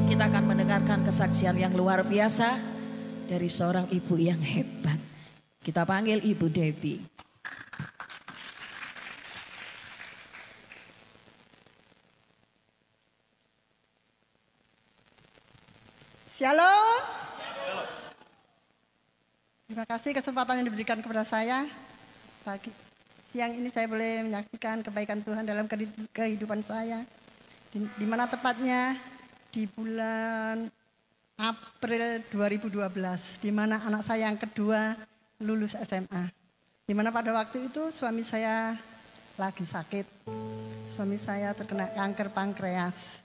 kita akan mendengarkan kesaksian yang luar biasa dari seorang ibu yang hebat. Kita panggil Ibu Debbie. Shalom. Terima kasih kesempatan yang diberikan kepada saya. Pagi siang ini saya boleh menyaksikan kebaikan Tuhan dalam kehidupan saya. Di mana tepatnya di bulan April 2012, di mana anak saya yang kedua lulus SMA. Di mana pada waktu itu suami saya lagi sakit. Suami saya terkena kanker pankreas.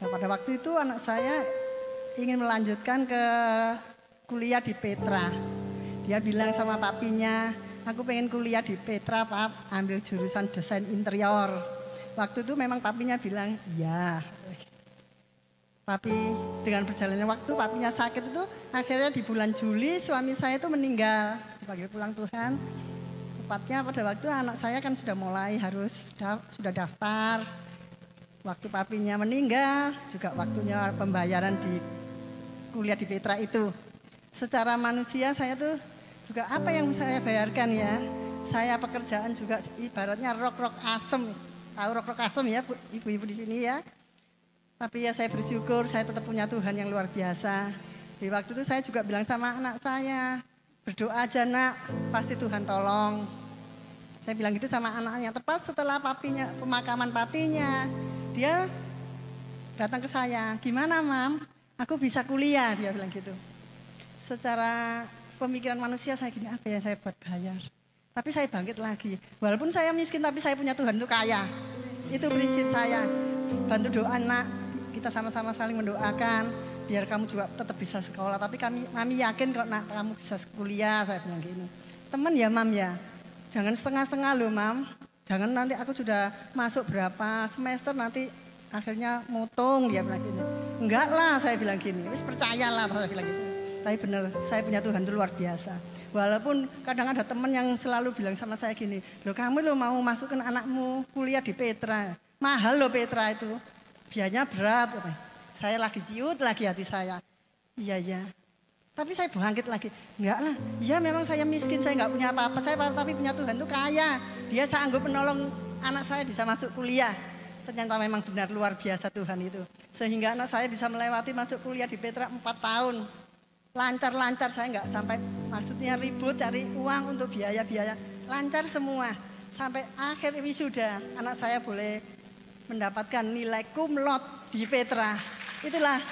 Nah, pada waktu itu anak saya ingin melanjutkan ke kuliah di Petra. Dia bilang sama papinya, aku pengen kuliah di Petra, Pap, ambil jurusan desain interior. Waktu itu memang papinya bilang, iya. Tapi dengan berjalannya waktu, papinya sakit itu, akhirnya di bulan Juli suami saya itu meninggal. Dipanggil pulang Tuhan. Tepatnya pada waktu anak saya kan sudah mulai sudah daftar. Waktu papinya meninggal, juga waktunya pembayaran di kuliah di Petra itu. Secara manusia saya tuh juga apa yang saya bayarkan ya. Saya pekerjaan juga ibaratnya rok-rok asem. Tahu rok-rok asem ya ibu-ibu di sini ya. Tapi ya saya bersyukur saya tetap punya Tuhan yang luar biasa. Di waktu itu saya juga bilang sama anak saya, berdoa aja nak, pasti Tuhan tolong. Saya bilang gitu sama anaknya. Tepat setelah pemakaman papinya, dia datang ke saya, gimana Mam? Aku bisa kuliah, dia bilang gitu. Secara pemikiran manusia saya gini, apa yang saya buat bayar? Tapi saya bangkit lagi. Walaupun saya miskin tapi saya punya Tuhan itu kaya. Itu prinsip saya. Bantu doa nak, kita sama-sama saling mendoakan. Biar kamu juga tetap bisa sekolah. Tapi kami yakin kok nak kamu bisa kuliah, saya bilang gini. Temen ya Mam ya, jangan setengah-setengah loh Mam. Jangan nanti aku sudah masuk berapa semester nanti akhirnya mutung, dia bilang gini. Enggak lah saya bilang gini, wis percayalah saya bilang gitu. Tapi benar, saya punya Tuhan itu luar biasa. Walaupun kadang ada teman yang selalu bilang sama saya gini, loh kamu lo mau masukin anakmu kuliah di Petra. Mahal loh Petra itu, biayanya berat. Saya lagi ciut lagi hati saya. Iya. Tapi saya bangkit lagi, enggak lah. Ya memang saya miskin, saya enggak punya apa-apa. Saya tapi punya Tuhan itu kaya. Dia sanggup menolong anak saya bisa masuk kuliah. Ternyata memang benar luar biasa Tuhan itu. Sehingga anak saya bisa melewati masuk kuliah di Petra 4 tahun. Lancar-lancar, saya enggak sampai maksudnya ribut cari uang untuk biaya-biaya. Lancar semua. Sampai akhir wisuda anak saya boleh mendapatkan nilai cum laude di Petra. Itulah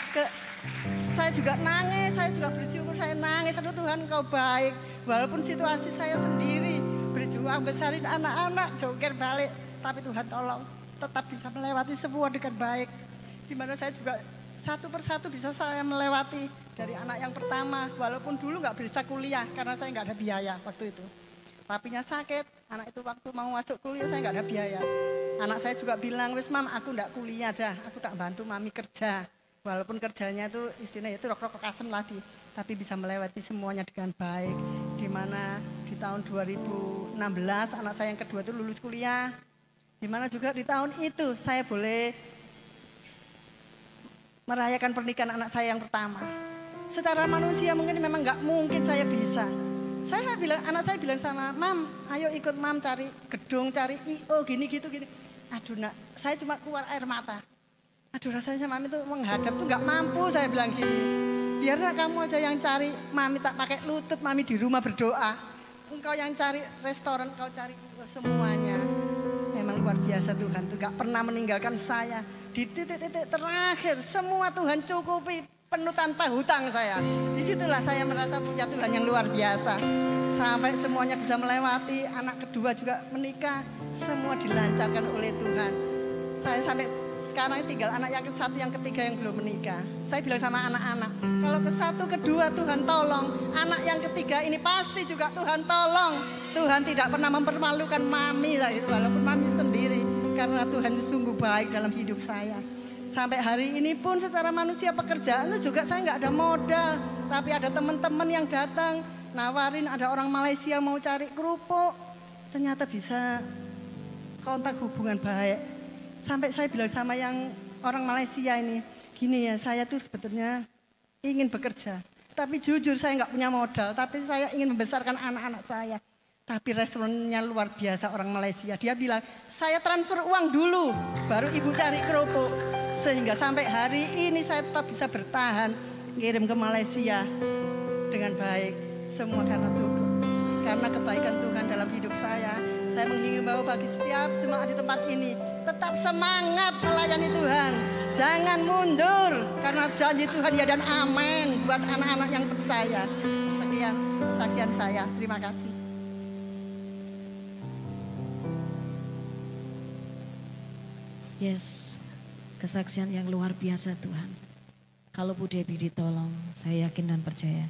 saya juga nangis, saya juga bersyukur, saya nangis. Aduh Tuhan Engkau baik. Walaupun situasi saya sendiri berjuang besarin anak-anak, joker balik. Tapi Tuhan tolong tetap bisa melewati semua dengan baik. Dimana saya juga satu persatu bisa saya melewati dari anak yang pertama. Walaupun dulu nggak bisa kuliah karena saya nggak ada biaya waktu itu. Papinya sakit, anak itu waktu mau masuk kuliah saya nggak ada biaya. Anak saya juga bilang, wis Mam aku nggak kuliah dah, aku tak bantu Mami kerja. Walaupun kerjanya itu istilahnya itu rok-rok kasem lagi, tapi bisa melewati semuanya dengan baik. Dimana di tahun 2016 anak saya yang kedua itu lulus kuliah. Dimana juga di tahun itu saya boleh merayakan pernikahan anak saya yang pertama. Secara manusia mungkin memang nggak mungkin saya bisa. Anak saya bilang sama Mam, ayo ikut Mam cari gedung, cari IO gini. Aduh nak, saya cuma keluar air mata. Aduh rasanya Mami tuh menghadap tuh nggak mampu, saya bilang gini. Biarlah kamu aja yang cari, Mami tak pakai lutut, Mami di rumah berdoa. Engkau yang cari restoran, engkau cari semuanya. Memang luar biasa Tuhan tuh gak pernah meninggalkan saya. Di titik-titik terakhir semua Tuhan cukupi, penuh tanpa hutang saya. Disitulah saya merasa punya Tuhan yang luar biasa. Sampai semuanya bisa melewati, anak kedua juga menikah, semua dilancarkan oleh Tuhan. Saya sampai sekarang tinggal anak yang satu, yang ketiga yang belum menikah. Saya bilang sama anak-anak, kalau ke satu, kedua Tuhan tolong. Anak yang ketiga ini pasti juga Tuhan tolong. Tuhan tidak pernah mempermalukan Mami, walaupun Mami sendiri. Karena Tuhan sungguh baik dalam hidup saya. Sampai hari ini pun secara manusia pekerjaan itu juga saya nggak ada modal. Tapi ada teman-teman yang datang, nawarin ada orang Malaysia mau cari kerupuk. Ternyata bisa kontak hubungan baik. Sampai saya bilang sama yang orang Malaysia ini, Gini ya, saya tuh sebetulnya ingin bekerja. Tapi jujur saya nggak punya modal, tapi saya ingin membesarkan anak-anak saya. Tapi responnya luar biasa orang Malaysia. Dia bilang, saya transfer uang dulu, baru ibu cari kerupuk. Sehingga sampai hari ini saya tetap bisa bertahan, ngirim ke Malaysia dengan baik. Semua karena Tuhan, karena kebaikan Tuhan dalam hidup saya. Saya menghimbau bagi setiap jemaat di tempat ini, tetap semangat melayani Tuhan. Jangan mundur, karena janji Tuhan ya dan amin buat anak-anak yang percaya. Sekian saksian saya, terima kasih. Yes, kesaksian yang luar biasa Tuhan. Kalau Bu Debbie ditolong, saya yakin dan percaya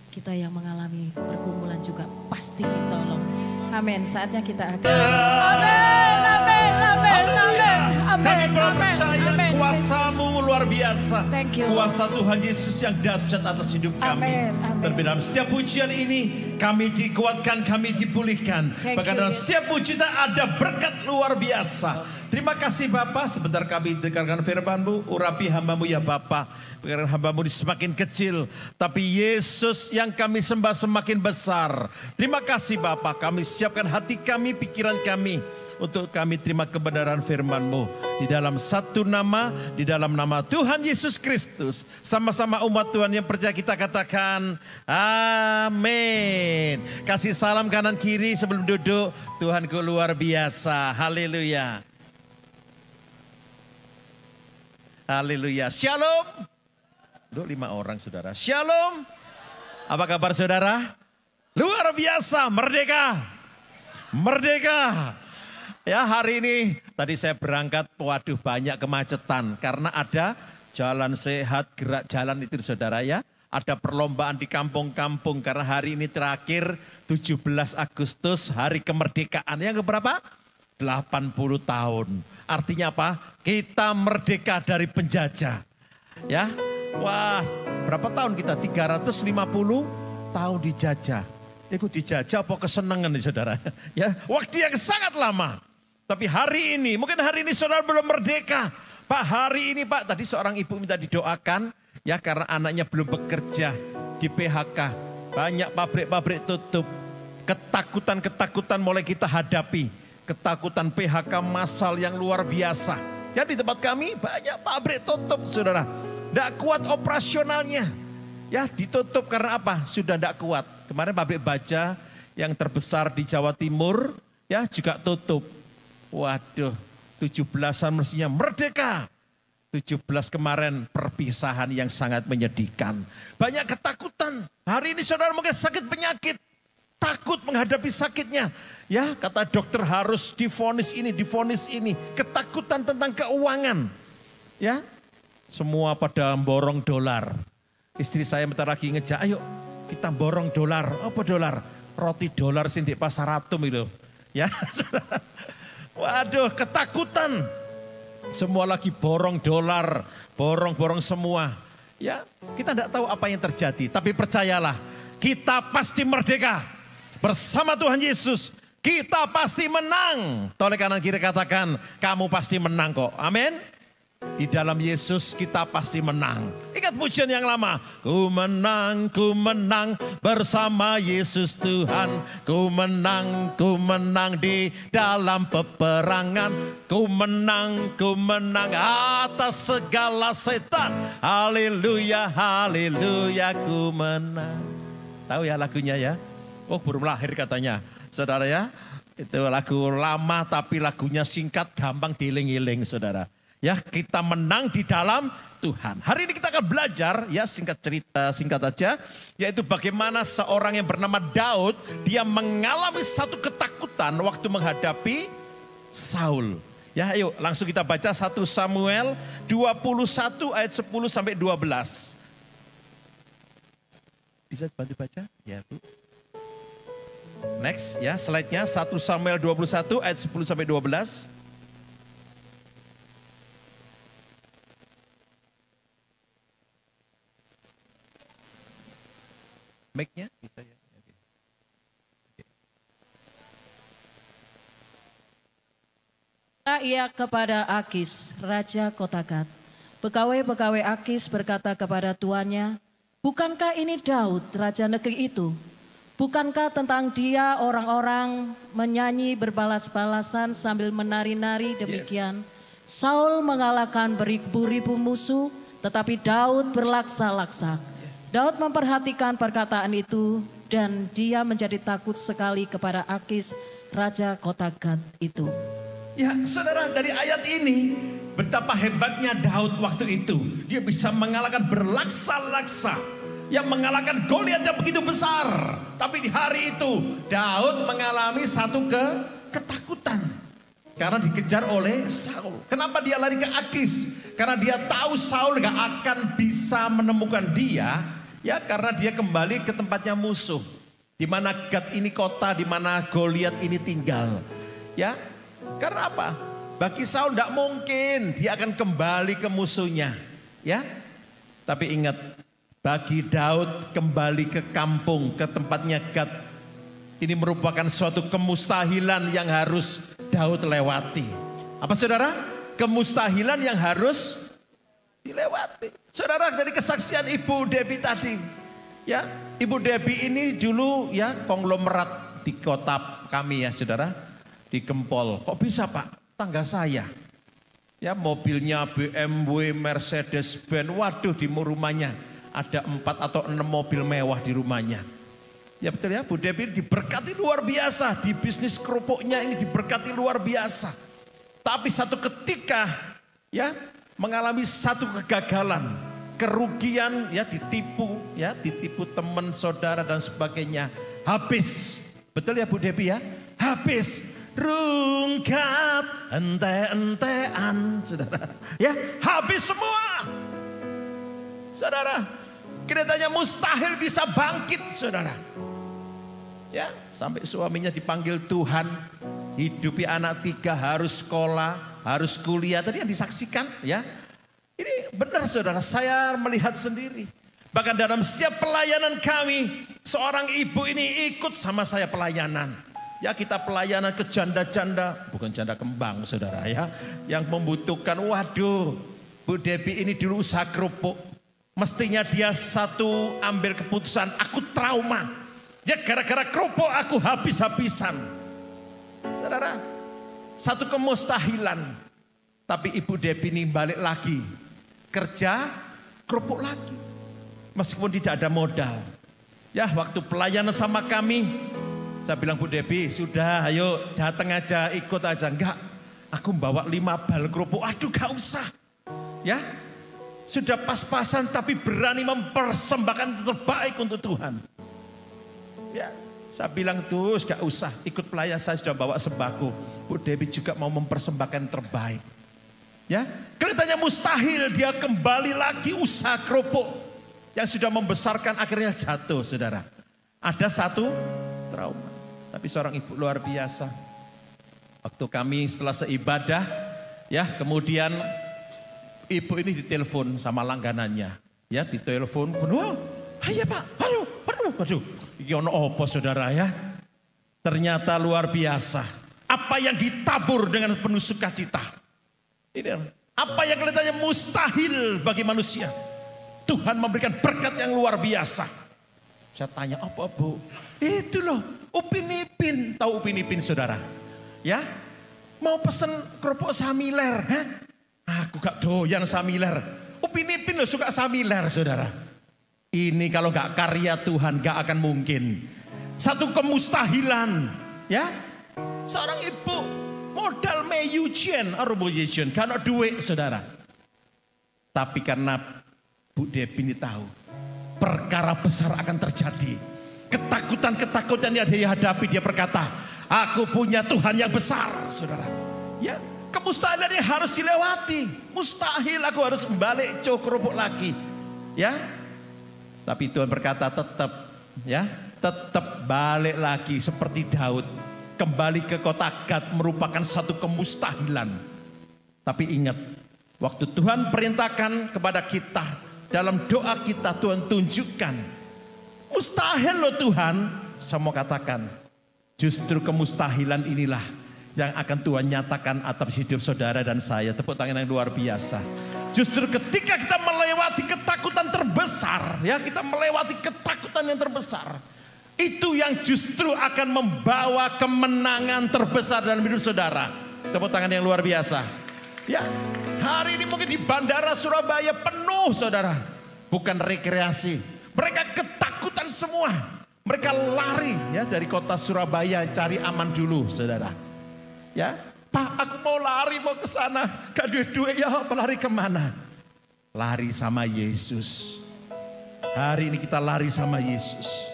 kita yang mengalami pergumulan juga pasti ditolong. Amin. Saatnya kita akan. Amin, amin, amin, amin, amin. Kami percaya kuasa-Mu luar biasa. Thank you, Kuasa Tuhan Yesus yang dahsyat atas hidup kami. Amin, amin. Terlebih dalam setiap pujian ini kami dikuatkan, kami dipulihkan. Thank Bahkan you, dalam Yesus. setiap pujian ada berkat luar biasa. Terima kasih Bapa, sebentar kami dengarkan firman-Mu, urapi hamba-Mu ya Bapa. Biarkan hamba-Mu semakin kecil, tapi Yesus yang kami sembah semakin besar. Terima kasih Bapa, kami siapkan hati kami, pikiran kami, untuk kami terima kebenaran firman-Mu. Di dalam satu nama, di dalam nama Tuhan Yesus Kristus. Sama-sama umat Tuhan yang percaya kita katakan, amin. Kasih salam kanan kiri sebelum duduk, Tuhanku luar biasa, haleluya. Haleluya, shalom. Duh, 5 orang saudara, shalom. Apa kabar saudara? Luar biasa, merdeka. Merdeka. Ya hari ini, tadi saya berangkat, waduh banyak kemacetan. Karena ada jalan sehat, gerak jalan itu saudara ya. Ada perlombaan di kampung-kampung karena hari ini terakhir 17 Agustus hari kemerdekaan. Yang keberapa? 80 tahun. Artinya apa? Kita merdeka dari penjajah. Ya. Wah, berapa tahun kita? 350 tahun dijajah. Itu dijajah apa kesenangan nih saudara? Ya, waktu yang sangat lama. Tapi hari ini, mungkin hari ini saudara belum merdeka. Pak, hari ini Pak, tadi seorang ibu minta didoakan. Ya, karena anaknya belum bekerja di PHK. Banyak pabrik-pabrik tutup. Ketakutan-ketakutan mulai kita hadapi. Ketakutan PHK massal yang luar biasa. Ya di tempat kami banyak pabrik tutup saudara. Tidak kuat operasionalnya. Ya ditutup karena apa? Sudah tidak kuat. Kemarin pabrik baja yang terbesar di Jawa Timur ya juga tutup. Waduh 17-an mestinya merdeka. 17 kemarin perpisahan yang sangat menyedihkan. Banyak ketakutan. Hari ini saudara mungkin sakit penyakit. Takut menghadapi sakitnya. Ya, kata dokter harus divonis ini, divonis ini. Ketakutan tentang keuangan. Ya, semua pada borong dolar. Istri saya bentar lagi ngejak, ayo kita borong dolar. Apa dolar? Roti dolar sing di pasar Atom itu. Ya, waduh ketakutan. Semua lagi borong dolar, borong-borong semua. Ya, kita tidak tahu apa yang terjadi. Tapi percayalah, kita pasti merdeka. Bersama Tuhan Yesus. Kita pasti menang. Toleh kanan kiri katakan, kamu pasti menang kok. Amin. Di dalam Yesus kita pasti menang. Ingat pujian yang lama. Ku menang bersama Yesus Tuhan. Ku menang di dalam peperangan. Ku menang atas segala setan. Haleluya, haleluya, ku menang. Tahu ya lagunya ya? Oh belum lahir katanya. Saudara ya, itu lagu lama tapi lagunya singkat, gampang dieling-eling saudara. Ya kita menang di dalam Tuhan. Hari ini kita akan belajar, ya singkat cerita, singkat aja. Yaitu bagaimana seorang yang bernama Daud, dia mengalami satu ketakutan waktu menghadapi Saul. Ya ayo langsung kita baca 1 Samuel 21 ayat 10 sampai 12. Bisa bantu baca? Ya Bu. Next ya slide-nya 1 Samuel 21 ayat 10 sampai 12. Mic-nya bisa ya. Okay. Ia kepada Akis, Raja Kota Gat, Pegawai-pegawai Akis berkata kepada tuannya, "Bukankah ini Daud, raja negeri itu? Bukankah tentang dia orang-orang menyanyi berbalas-balasan sambil menari-nari demikian? Saul mengalahkan beribu-ribu musuh, tetapi Daud berlaksa-laksa." Daud memperhatikan perkataan itu dan dia menjadi takut sekali kepada Akis, raja kota Gat itu. Ya, saudara, dari ayat ini betapa hebatnya Daud waktu itu. Dia bisa mengalahkan berlaksa-laksa, yang mengalahkan Goliat yang begitu besar. Tapi di hari itu Daud mengalami satu ketakutan karena dikejar oleh Saul. Kenapa dia lari ke Akis? Karena dia tahu Saul gak akan bisa menemukan dia, ya, karena dia kembali ke tempatnya musuh. Di mana Gat ini kota, di mana Goliat ini tinggal. Ya, karena apa? Bagi Saul tidak mungkin dia akan kembali ke musuhnya. Ya, tapi ingat, bagi Daud kembali ke kampung, ke tempatnya Gat, ini merupakan suatu kemustahilan yang harus Daud lewati. Apa saudara? Kemustahilan yang harus dilewati. Saudara, dari kesaksian Ibu Debbie tadi, ya, Ibu Debbie ini dulu ya konglomerat di kota kami ya saudara, di Gempol. Kok bisa Pak? Tangga saya. Ya, mobilnya BMW, Mercedes Benz, waduh di rumahnya ada 4 atau 6 mobil mewah di rumahnya. Ya betul ya, Bu Debbie diberkati luar biasa, di bisnis kerupuknya ini diberkati luar biasa. Tapi satu ketika ya mengalami satu kegagalan, kerugian, ya ditipu teman, saudara dan sebagainya. Habis, betul ya Bu Debbie ya, habis. Rungkat ente-entean, saudara. Ya, habis semua. Saudara, kelihatannya mustahil bisa bangkit, saudara. Ya, sampai suaminya dipanggil Tuhan, hidupi anak 3, harus sekolah, harus kuliah. Tadi yang disaksikan, ya. Ini benar, saudara. Saya melihat sendiri. Bahkan dalam setiap pelayanan kami, seorang ibu ini ikut sama saya pelayanan. Ya, kita pelayanan ke janda-janda, bukan janda kembang saudara ya, yang membutuhkan. Waduh, Bu Debbie ini dulu usaha kerupuk. Mestinya dia satu ambil keputusan, aku trauma. Ya gara-gara kerupuk aku habis-habisan. Saudara, satu kemustahilan. Tapi Ibu Debbie ini balik lagi, kerja kerupuk lagi. Meskipun tidak ada modal. Ya, waktu pelayanan sama kami, saya bilang, Bu Debbie, sudah ayo datang aja, ikut aja. Enggak, aku bawa 5 bal kerupuk. Aduh gak usah. Ya, sudah pas-pasan tapi berani mempersembahkan terbaik untuk Tuhan. Ya, saya bilang terus gak usah, ikut pelayan, saya sudah bawa sembako. Bu Debbie juga mau mempersembahkan terbaik. Ya, kelihatannya mustahil dia kembali lagi usaha kerupuk yang sudah membesarkan akhirnya jatuh, saudara. Ada satu trauma. Tapi seorang ibu luar biasa. Waktu kami setelah seibadah, ya kemudian ibu ini ditelepon sama langganannya. Ya ditelepon, "Wah, iya Pak, aduh, ini ono apa saudara ya?" Ternyata luar biasa. Apa yang ditabur dengan penuh sukacita. Ini apa yang kelihatannya mustahil bagi manusia. Tuhan memberikan berkat yang luar biasa. Saya tanya, "Apa Bu?" "Itu loh, Upin Ipin." Tahu Upin Ipin saudara? Ya, mau pesen kerupuk samiler. Hah? Aku gak doyan samiler. Upin Ipin loh suka samiler saudara. Ini kalau gak karya Tuhan gak akan mungkin. Satu kemustahilan. Ya, seorang ibu modal meyujen, arboyujen, karena duit saudara. Tapi karena Bu Debbie ini tahu perkara besar akan terjadi. Ketakutan-ketakutan yang dia hadapi, dia berkata, "Aku punya Tuhan yang besar," saudara. Ya, kemustahilan yang harus dilewati. Mustahil aku harus balik kerupuk lagi. Ya, tapi Tuhan berkata tetap balik lagi seperti Daud. Kembali ke kota Gat merupakan satu kemustahilan. Tapi ingat, waktu Tuhan perintahkan kepada kita, dalam doa kita Tuhan tunjukkan. Mustahil loh Tuhan, saya mau katakan, justru kemustahilan inilah yang akan Tuhan nyatakan atas hidup saudara dan saya. Tepuk tangan yang luar biasa. Justru ketika kita melewati ketakutan terbesar, ya, kita melewati ketakutan yang terbesar, itu yang justru akan membawa kemenangan terbesar dalam hidup saudara. Tepuk tangan yang luar biasa. Ya, hari ini mungkin di bandara Surabaya penuh saudara, bukan rekreasi. Mereka ketakutan semua. Mereka lari ya dari kota Surabaya cari aman dulu saudara. Ya, Pak, aku mau lari mau ke sana, gak duit-duit ya, lari kemana? Lari sama Yesus. Hari ini kita lari sama Yesus.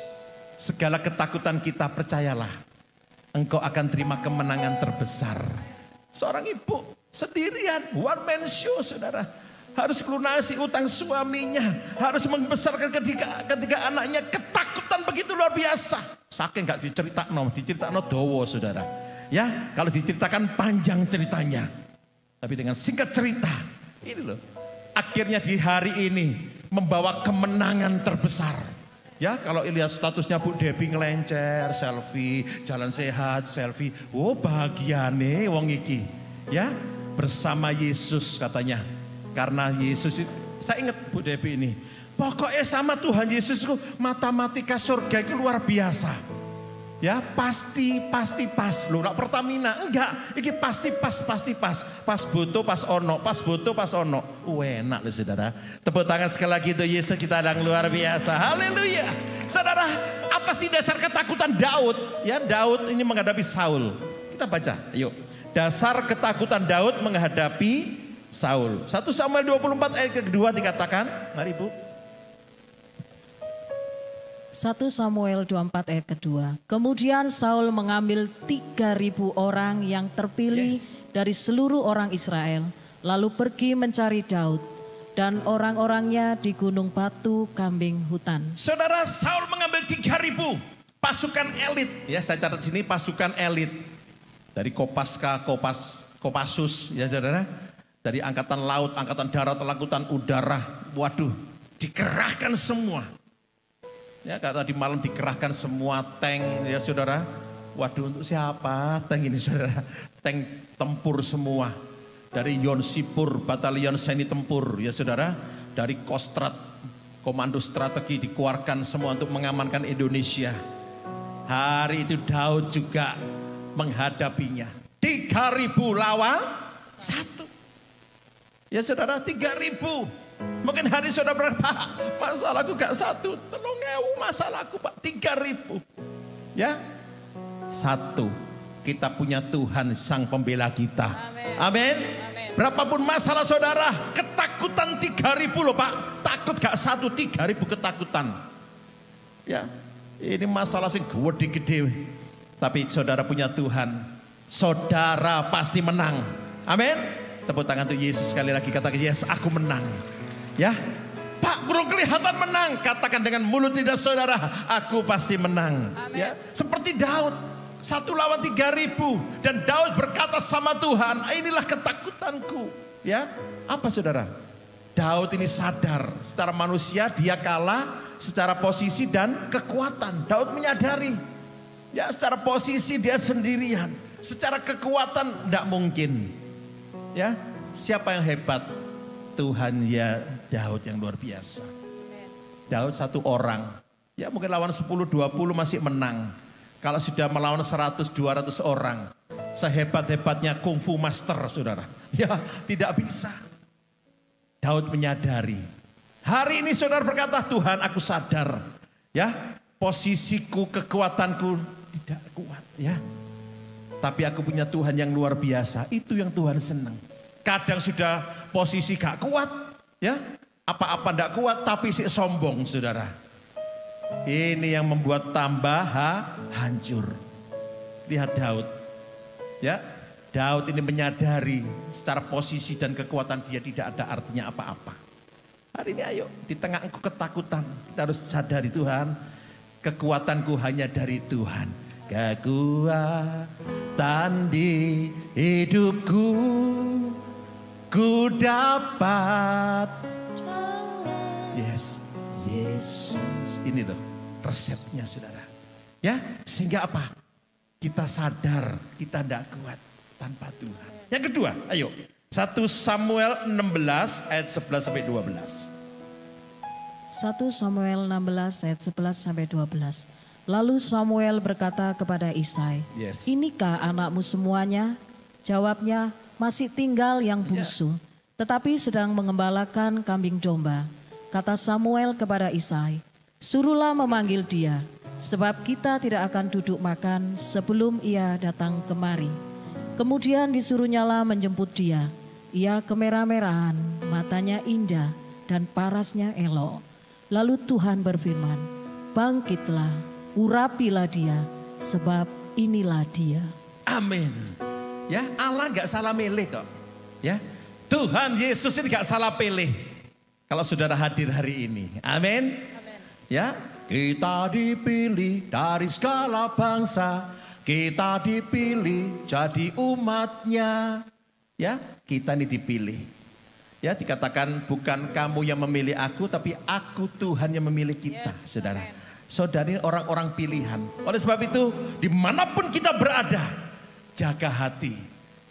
Segala ketakutan kita, percayalah, engkau akan terima kemenangan terbesar. Seorang ibu sendirian, one man show saudara. Harus melunasi utang suaminya, harus membesarkan ketiga anaknya. Ketakutan begitu luar biasa. Saking gak diceritakan dowo saudara. Ya, kalau diceritakan panjang ceritanya. Tapi dengan singkat cerita, ini loh. Akhirnya di hari ini membawa kemenangan terbesar. Ya, kalau lihat statusnya Bu Debbie ngelencer, selfie, jalan sehat, selfie. Oh, bahagia nih wong iki. Ya, bersama Yesus katanya. Karena Yesus itu, saya ingat Bu Debbie ini. Pokoknya sama Tuhan Yesusku, matematika surga itu luar biasa. Ya, pasti pas. Loh, Pertamina enggak, ini pasti pas. Pas butuh, pas ono, pas butuh, pas ono. Enak loh saudara. Tepuk tangan sekali lagi untuk Yesus kita yang luar biasa. Haleluya. Saudara, apa sih dasar ketakutan Daud? Ya, Daud ini menghadapi Saul. Kita baca, yuk. Dasar ketakutan Daud menghadapi Saul. 1 Samuel 24 ayat kedua dikatakan, mari Bu. 1 Samuel 24 ayat kedua. Kemudian Saul mengambil 3.000 orang yang terpilih dari seluruh orang Israel. Lalu pergi mencari Daud dan orang-orangnya di gunung batu kambing hutan. Saudara, Saul mengambil 3.000 pasukan elit. Ya, saya catat sini pasukan elit. Dari Kopassus ya saudara. Dari angkatan laut, angkatan darat, angkatan udara. Waduh, dikerahkan semua. Ya, tadi malam dikerahkan semua tank ya saudara. Waduh, untuk siapa tank ini saudara? Tank tempur semua. Dari Yonsipur, batalion seni tempur ya saudara. Dari Kostrat, komando strategi dikeluarkan semua untuk mengamankan Indonesia. Hari itu Daud juga menghadapinya. 3.000 lawan 1. Ya saudara, 3.000. Mungkin hari saudara berapa? Masalahku gak 1, 3.000 masalahku Pak, 3.000. Ya, 1, kita punya Tuhan sang pembela kita. Amin. Berapapun masalah saudara, ketakutan 3.000 loh Pak. Takut gak 1, 3.000 ketakutan. Ya, ini masalah sing gede-gede. Tapi saudara punya Tuhan, saudara pasti menang. Amin. Tepuk tangan untuk Yesus sekali lagi, katakan Yesus aku menang. Ya, Pak Guru kelihatan menang, katakan dengan mulut lidah saudara, aku pasti menang. Amen. Ya, seperti Daud, 1 lawan 3.000 dan Daud berkata sama Tuhan, inilah ketakutanku. Ya, apa saudara? Daud ini sadar, secara manusia dia kalah, secara posisi dan kekuatan. Daud menyadari, ya secara posisi dia sendirian, secara kekuatan tidak mungkin. Ya, siapa yang hebat? Tuhan ya Daud yang luar biasa. Daud 1 orang. Ya mungkin lawan 10-20 masih menang. Kalau sudah melawan 100-200 orang. Sehebat-hebatnya kungfu master saudara. Ya tidak bisa. Daud menyadari. Hari ini saudara berkata, Tuhan aku sadar. Ya posisiku, kekuatanku tidak kuat ya. Tapi aku punya Tuhan yang luar biasa. Itu yang Tuhan senang. Kadang sudah posisi gak kuat, ya apa-apa gak kuat, tapi si sombong, saudara. Ini yang membuat tambah hancur. Lihat Daud, ya Daud ini menyadari secara posisi dan kekuatan dia tidak ada artinya apa-apa. Hari ini ayo di tengah engkau ketakutan, kita harus sadari Tuhan, kekuatanku hanya dari Tuhan. Kekuatan di hidupku ku dapat. Yes, Yesus. Ini loh resepnya saudara. Ya, sehingga apa? Kita sadar kita tidak kuat. tanpa Tuhan. Yang kedua, ayo. 1 Samuel 16 ayat 11 sampai 12. 1 Samuel 16 ayat 11 sampai 12. Lalu Samuel berkata kepada Isai, "Inikah anakmu semuanya?" Jawabnya, "Masih tinggal yang bungsu, tetapi sedang mengembalakan kambing domba." Kata Samuel kepada Isai, "Suruhlah memanggil dia, sebab kita tidak akan duduk makan sebelum ia datang kemari." Kemudian disuruhnyalah menjemput dia. Ia kemerah-merahan, matanya indah dan parasnya elok. Lalu Tuhan berfirman, "Bangkitlah, urapilah dia, sebab inilah dia." Amin. Ya, Allah nggak salah milih kok. Ya, Tuhan Yesus ini nggak salah pilih. Kalau saudara hadir hari ini, amin. Ya, kita dipilih dari segala bangsa, kita dipilih jadi umatnya. Ya, kita ini dipilih. Ya, dikatakan bukan kamu yang memilih aku, tapi aku Tuhan yang memilih kita, saudara. Saudara ini orang-orang pilihan. Oleh sebab itu, dimanapun kita berada, jaga hati.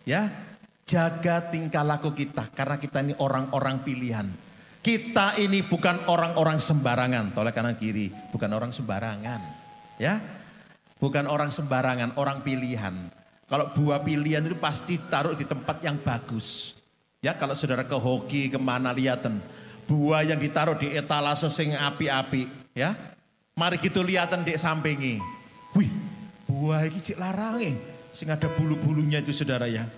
Ya, jaga tingkah laku kita, karena kita ini orang-orang pilihan. Kita ini bukan orang-orang sembarangan, tolak kanan kiri, bukan orang sembarangan. Ya, bukan orang sembarangan, orang pilihan. Kalau buah pilihan itu pasti taruh di tempat yang bagus. Ya, kalau saudara ke hoki kemana lihatan, buah yang ditaruh di etalase sing api-api. Ya, mari kita lihatan di sampingi. Wih, buah ini cik larangi, sing ada bulu-bulunya itu saudara ya.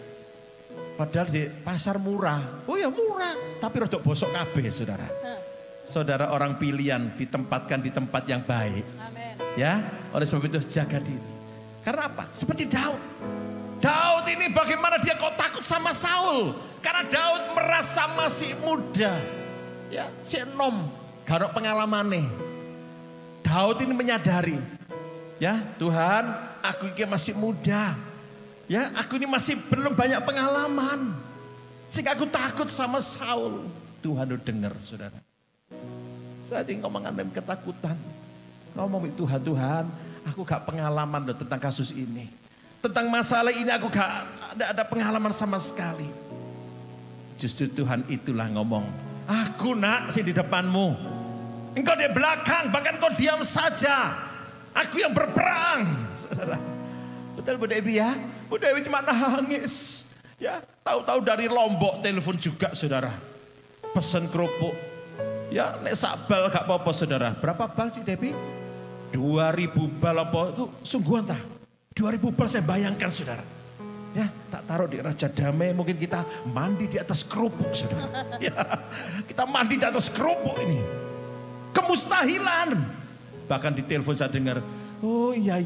Padahal di pasar murah. Oh ya murah, tapi rodok bosok kabeh saudara. Saudara orang pilihan ditempatkan di tempat yang baik. Amen. Ya, oleh sebab itu jaga diri. Karena apa? Seperti Daud. Daud ini bagaimana dia kok takut sama Saul? Karena Daud merasa masih muda. Ya, si enom, garok pengalamannya. Daud ini menyadari, ya Tuhan, aku ini masih muda. Ya, aku ini masih belum banyak pengalaman. Sehingga aku takut sama Saul. Tuhan udah dengar, saudara. Saat ini kau mengalami ketakutan. Kau mau Tuhan, Tuhan, aku gak pengalaman loh tentang kasus ini. Tentang masalah ini aku gak ada pengalaman sama sekali. Justru Tuhan itulah ngomong, aku nak sih di depanmu. Engkau di belakang, bahkan kau diam saja. Aku yang berperang, saudara. Betul Bu Dewi ya? Bu Dewi cuma nangis. Ya, tahu-tahu dari Lombok telepon juga saudara. Pesen kerupuk. Ya, nek sak bal gak apa-apa saudara. Berapa bal sih Dewi? 2000 bal apa? Itu sungguhan tah. 2000 bal saya bayangkan saudara. Ya, tak taruh di Raja Damai, mungkin kita mandi di atas kerupuk saudara. Ya, kita mandi di atas kerupuk ini. Kemustahilan. Bahkan di telepon saya dengar, oh iya,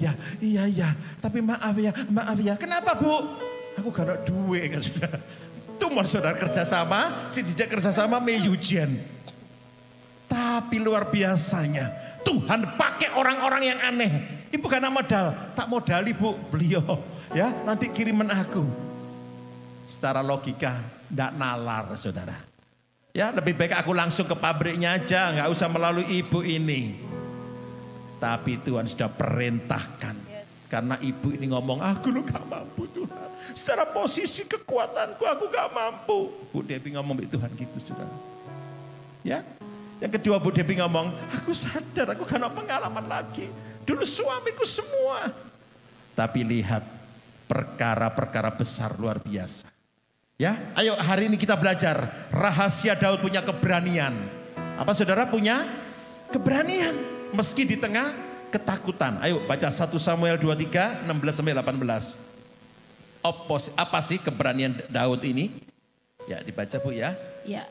tapi maaf ya. Kenapa Bu? Aku gak ada duit kan saudara. Tumor saudara kerjasama, si dijak kerjasama meyujian. Tapi luar biasanya, Tuhan pakai orang-orang yang aneh. Ibu karena modal, tak modali Bu, beliau ya nanti kiriman aku. Secara logika, gak nalar saudara. Ya lebih baik aku langsung ke pabriknya aja, gak usah melalui ibu ini. Tapi Tuhan sudah perintahkan. Karena ibu ini ngomong, aku lu gak mampu Tuhan. Secara posisi kekuatanku aku gak mampu. Bu Devi ngomong Tuhan gitu saudara. Ya. Yang kedua Bu Devi ngomong, aku sadar aku gak ada pengalaman lagi. Dulu suamiku semua. Tapi lihat perkara-perkara besar luar biasa. Ya, ayo hari ini kita belajar. Rahasia Daud punya keberanian. Apa saudara punya? Keberanian. Meski di tengah ketakutan. Ayo baca 1 Samuel 23, 16 sampai 18. Apa sih keberanian Daud ini? Ya dibaca Bu ya. Ya.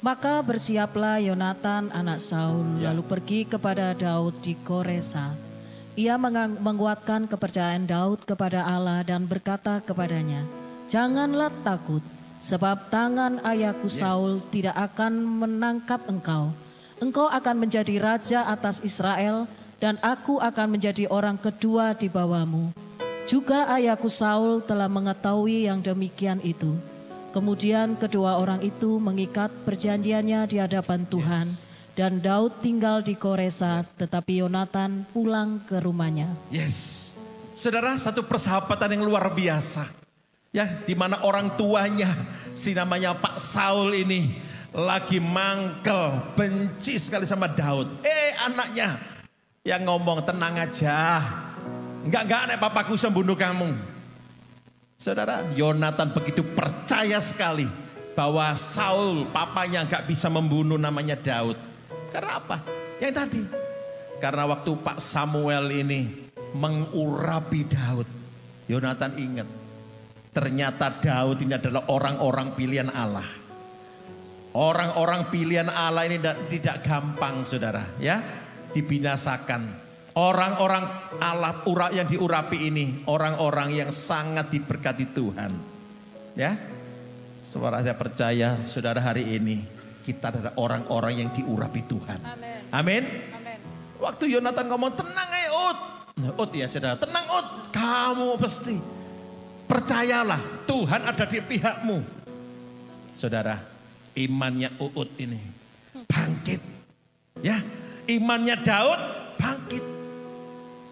Maka bersiaplah Yonatan anak Saul lalu pergi kepada Daud di Koresa. Ia menguatkan kepercayaan Daud kepada Allah dan berkata kepadanya, janganlah takut sebab tangan ayahku Saul tidak akan menangkap engkau. Engkau akan menjadi raja atas Israel dan aku akan menjadi orang kedua di bawahmu. Juga ayahku Saul telah mengetahui yang demikian itu. Kemudian kedua orang itu mengikat perjanjiannya di hadapan Tuhan. Dan Daud tinggal di Koresa, tetapi Yonatan pulang ke rumahnya. Yes, saudara, satu persahabatan yang luar biasa. Ya, di mana orang tuanya si namanya Pak Saul ini lagi mangkel, benci sekali sama Daud. Anaknya yang ngomong, tenang aja. Enggak nek papaku bisa bunuh kamu. Saudara, Yonatan begitu percaya sekali bahwa Saul papanya enggak bisa membunuh namanya Daud. Karena apa? Yang tadi. Karena waktu Pak Samuel ini mengurapi Daud, Yonatan ingat, ternyata Daud ini adalah orang-orang pilihan Allah. Orang-orang pilihan Allah ini tidak gampang, saudara, ya, dibinasakan. Orang-orang Allah yang diurapi ini, orang-orang yang sangat diberkati Tuhan. Ya, suara saya percaya, saudara, hari ini kita adalah orang-orang yang diurapi Tuhan. Amin. Waktu Yonatan ngomong, tenang Ut. Ut ya saudara, tenang Ut. Kamu pasti percayalah, Tuhan ada di pihakmu. Saudara, imannya Uut ini bangkit. Ya, imannya Daud bangkit.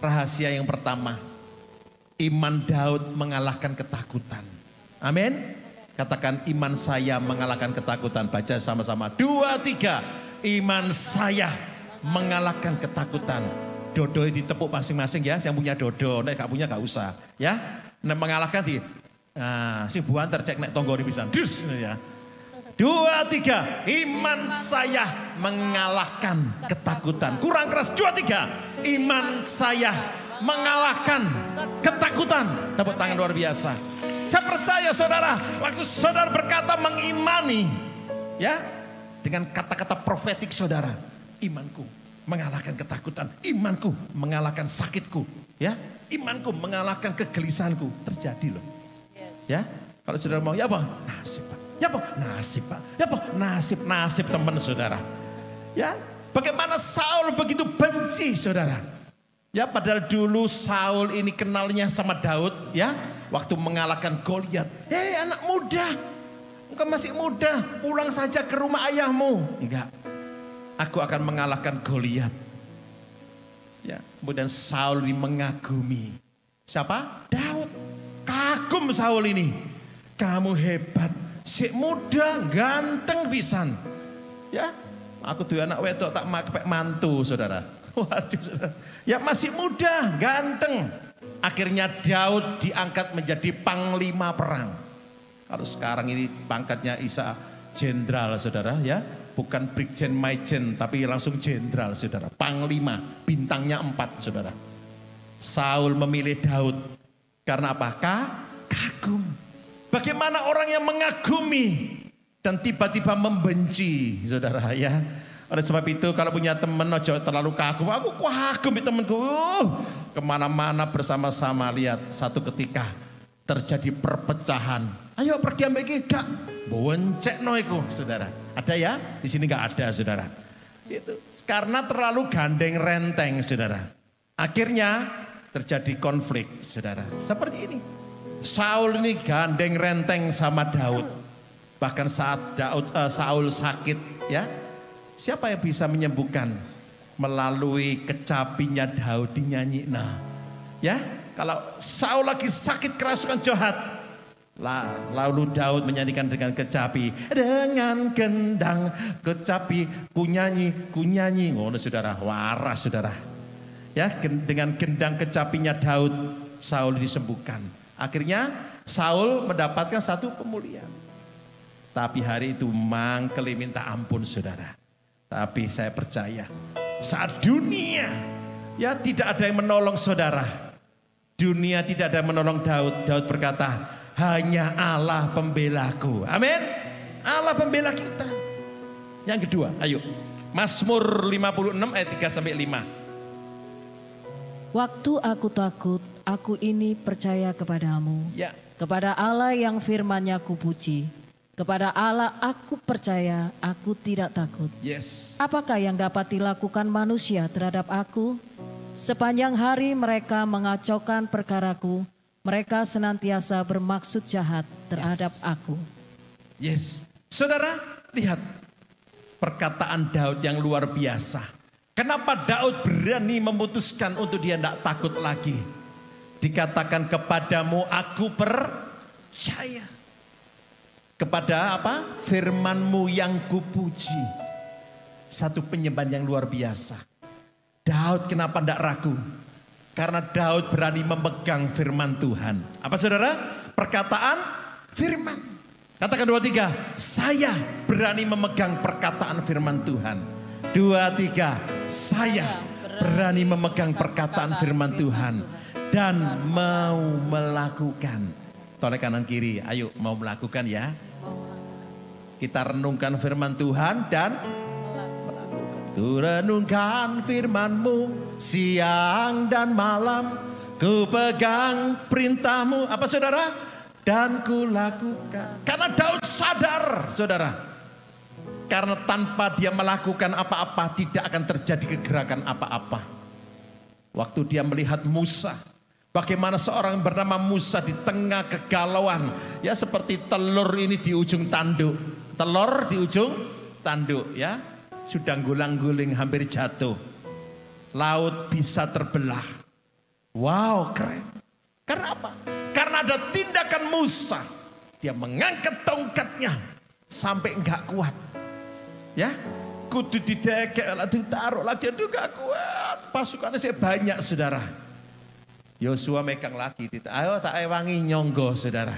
Rahasia yang pertama, iman Daud mengalahkan ketakutan. Amin. Katakan, iman saya mengalahkan ketakutan. Baca sama-sama. 2, 3. Iman saya mengalahkan ketakutan. Dodo ditepuk masing-masing ya. Yang punya dodo, nek gak punya gak usah. Ya, nek mengalahkan di si buan tercek nek tonggo di pisan. Dus ya. 2, 3. Iman saya mengalahkan ketakutan. Kurang keras. 2, 3. Iman saya mengalahkan ketakutan. Tepuk tangan luar biasa. Saya percaya saudara, waktu saudara berkata mengimani, ya, dengan kata-kata profetik saudara, imanku mengalahkan ketakutan, imanku mengalahkan sakitku, ya, imanku mengalahkan kegelisahanku. Terjadi loh. Ya, kalau saudara mau, ya apa? Nasib Pak. Ya apa? Nasib Pak. Ya apa? Nasib teman saudara. Ya, bagaimana Saul begitu benci saudara. Ya, padahal dulu Saul ini kenalnya sama Daud, ya, waktu mengalahkan Goliat. Anak muda, engkau masih muda, pulang saja ke rumah ayahmu. Enggak, aku akan mengalahkan Goliat. Ya, kemudian Saul ini mengagumi. Siapa? Daud. Kagum Saul ini. Kamu hebat, si muda, ganteng pisan. Ya, aku tuh anak wedok tak kepek mantu saudara. Waduh saudara. Ya masih muda, ganteng. Akhirnya Daud diangkat menjadi panglima perang. Kalau sekarang ini pangkatnya Isa jenderal saudara, ya. Bukan brigjen maijen tapi langsung jenderal saudara. Panglima, bintangnya 4 saudara. Saul memilih Daud. Karena apa? Kagum. Bagaimana orang yang mengagumi dan tiba-tiba membenci saudara, ya. Oleh sebab itu kalau punya teman ojo terlalu kagum. Aku kagum temanku. Kemana-mana bersama-sama, lihat satu ketika terjadi perpecahan. Ayo pergi ambek iki gak boncekno iku saudara. Ada ya? Di sini gak ada saudara. Itu karena terlalu gandeng renteng saudara. Akhirnya terjadi konflik saudara. Seperti ini. Saul ini gandeng renteng sama Daud. Bahkan saat Saul sakit, ya. Siapa yang bisa menyembuhkan? Melalui kecapinya Daud dinyanyi. Nah, ya, kalau Saul lagi sakit kerasukan jahat, lalu Daud menyanyikan dengan kecapi. Dengan gendang kecapi kunyanyi. Oh, saudara, waras saudara. Ya, dengan gendang kecapinya Daud, Saul disembuhkan. Akhirnya Saul mendapatkan satu pemulihan. Tapi hari itu mangkeli minta ampun saudara. Tapi saya percaya saat dunia, ya, tidak ada yang menolong saudara. Dunia tidak ada yang menolong Daud. Daud berkata, hanya Allah pembelaku. Amin. Allah pembela kita. Yang kedua, ayo. Mazmur 56 ayat 3-5. Waktu aku takut, aku ini percaya kepadamu. Ya. Kepada Allah yang firman-Nya kupuji. Kepada Allah aku percaya, aku tidak takut. Yes. Apakah yang dapat dilakukan manusia terhadap aku? Sepanjang hari mereka mengacaukan perkaraku. Mereka senantiasa bermaksud jahat terhadap aku. Yes. Saudara, lihat perkataan Daud yang luar biasa. Kenapa Daud berani memutuskan untuk dia tidak takut lagi? Dikatakan kepadamu aku percaya kepada apa? Firman-Mu yang kupuji. Satu penyembahan yang luar biasa. Daud kenapa tidak ragu? Karena Daud berani memegang firman Tuhan. Apa saudara? Perkataan firman. Katakan 2, 3. Saya berani memegang perkataan firman Tuhan. 2, 3. Saya berani memegang perkataan firman Tuhan. Dan mau melakukan. Toleh kanan kiri, ayo mau melakukan ya. Kita renungkan firman Tuhan dan ku renungkan firman-Mu siang dan malam. Ku pegang perintah-Mu. Apa saudara? Dan ku lakukan. Karena Daud sadar saudara. Karena tanpa dia melakukan apa-apa tidak akan terjadi kegerakan apa-apa. Waktu dia melihat Musa. Bagaimana seorang bernama Musa di tengah kegalauan. Ya seperti telur ini di ujung tanduk. Telur di ujung tanduk ya. Sudah gulang-guling hampir jatuh. Laut bisa terbelah. Wow, keren. Karena apa? Karena ada tindakan Musa. Dia mengangkat tongkatnya sampai enggak kuat. Ya, kudu didekek, ditaruh lagi, aduh enggak kuat. Pasukannya saya banyak saudara. Yosua megang lagi. Ayo tak ewangi nyonggo saudara.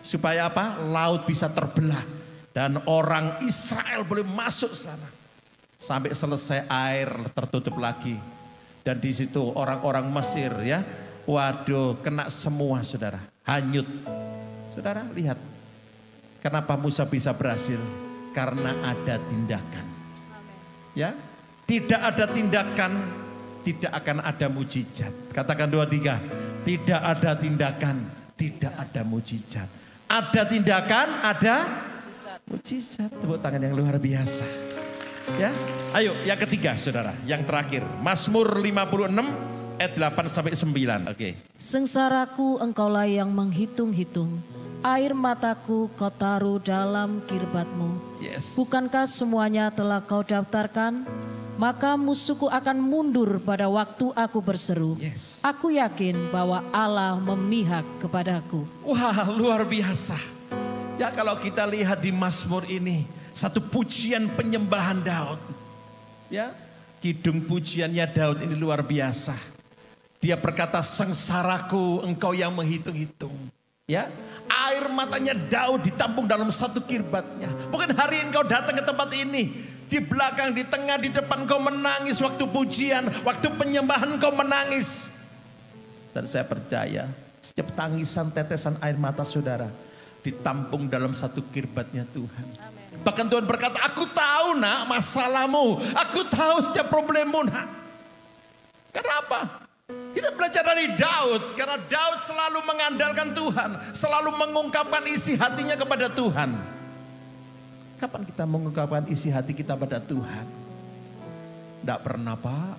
Supaya apa? Laut bisa terbelah. Dan orang Israel boleh masuk sana. Sampai selesai air tertutup lagi. Dan di situ orang-orang Mesir ya. Waduh kena semua saudara. Hanyut. Saudara lihat. Kenapa Musa bisa berhasil? Karena ada tindakan. Ya. Tidak ada tindakan. Tidak akan ada mujizat. Katakan 2, 3. Tidak ada tindakan. Tidak ada mujizat. Ada tindakan. Ada mujizat. Tepuk tangan yang luar biasa. Ya, ayo yang ketiga saudara, yang terakhir. Mazmur 56 ayat 8 sampai 9. Oke. Sengsaraku engkaulah yang menghitung-hitung, air mataku kau taruh dalam kirbat-Mu. Yes. Bukankah semuanya telah kau daftarkan? Maka musuhku akan mundur pada waktu aku berseru. Yes. Aku yakin bahwa Allah memihak kepadaku. Wah luar biasa. Ya kalau kita lihat di Mazmur ini. Satu pujian penyembahan Daud. Ya, kidung pujiannya Daud ini luar biasa. Dia berkata, sengsaraku engkau yang menghitung-hitung. Ya, air matanya Daud ditampung dalam satu kirbatnya. Mungkin hari ini kau datang ke tempat ini. Di belakang, di tengah, di depan kau menangis waktu pujian. Waktu penyembahan kau menangis. Dan saya percaya setiap tangisan tetesan air mata saudara ditampung dalam satu kirbatnya Tuhan. Amen. Bahkan Tuhan berkata, aku tahu nak masalahmu. Aku tahu setiap problemmu nak. Kenapa? Kita belajar dari Daud. Karena Daud selalu mengandalkan Tuhan. Selalu mengungkapkan isi hatinya kepada Tuhan. Kapan kita mengungkapkan isi hati kita pada Tuhan? Tidak pernah Pak.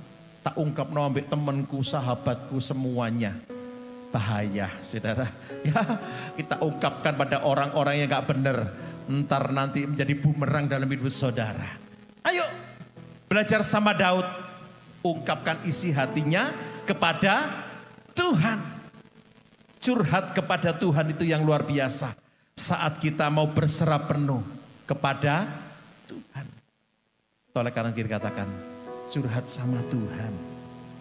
Tak ungkap nombek temanku, sahabatku semuanya. Bahaya saudara. Ya, kita ungkapkan pada orang-orang yang gak benar. Ntar nanti menjadi bumerang dalam hidup saudara. Ayo belajar sama Daud. Ungkapkan isi hatinya kepada Tuhan. Curhat kepada Tuhan itu yang luar biasa. Saat kita mau berserah penuh kepada Tuhan. Toleh kanan kiri katakan, curhat sama Tuhan.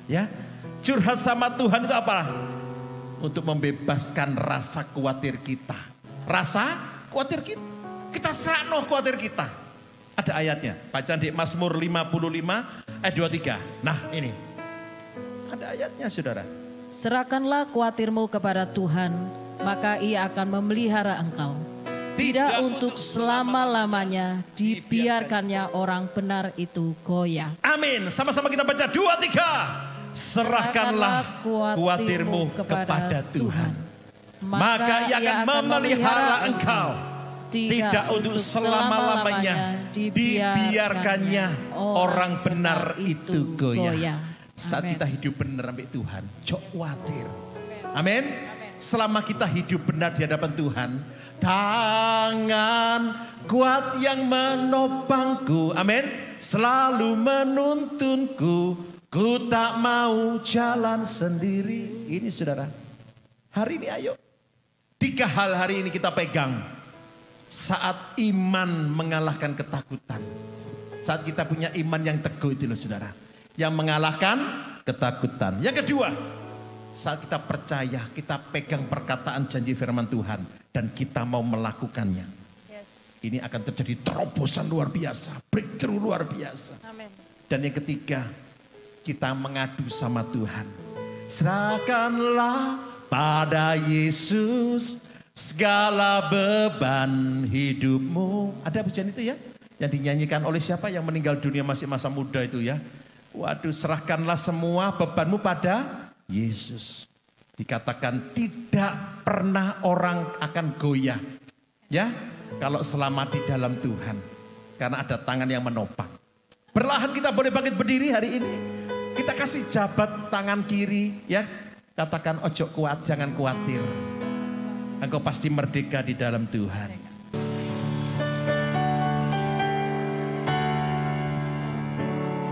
Ya, curhat sama Tuhan itu apa? Untuk membebaskan rasa khawatir kita. Rasa khawatir kita. Kita serahno khawatir kita. Ada ayatnya. Baca di Mazmur 55 ayat 23. Nah ini. Ada ayatnya saudara. Serahkanlah khawatirmu kepada Tuhan, maka Ia akan memelihara engkau. Tidak untuk selama-lamanya dibiarkannya orang benar itu goyah. Amin. Sama-sama kita baca 2, 3. Serahkanlah khawatirmu kepada Tuhan. Maka Ia akan memelihara engkau. Tidak untuk selama-lamanya dibiarkannya orang benar itu goyah. Saat kita hidup benar sampai Tuhan, jok khawatir. Amin. Selama kita hidup benar di hadapan Tuhan, tangan kuat yang menopangku, amin, selalu menuntunku. Ku tak mau jalan sendiri. Ini saudara, hari ini ayo 3 hal hari ini kita pegang. Saat iman mengalahkan ketakutan. Saat kita punya iman yang teguh itu loh saudara. Yang mengalahkan ketakutan. Yang kedua, saat kita percaya, kita pegang perkataan janji firman Tuhan. Dan kita mau melakukannya. Ini akan terjadi terobosan luar biasa. Breakthrough luar biasa. Amin. Dan yang ketiga, kita mengadu sama Tuhan. Serahkanlah pada Yesus segala beban hidupmu. Ada pujian itu ya? Yang dinyanyikan oleh siapa yang meninggal dunia masih masa muda itu ya? Waduh, serahkanlah semua bebanmu pada Yesus. Dikatakan tidak pernah orang akan goyah. Ya, kalau selamat di dalam Tuhan. Karena ada tangan yang menopang. Perlahan kita boleh bangkit berdiri hari ini. Kita kasih jabat tangan kiri ya. Katakan ojo kuat, jangan khawatir. Engkau pasti merdeka di dalam Tuhan.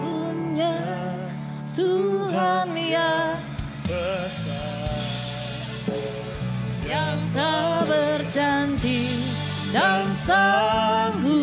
Punya Tuhan ya yang tak berjanji dan sanggup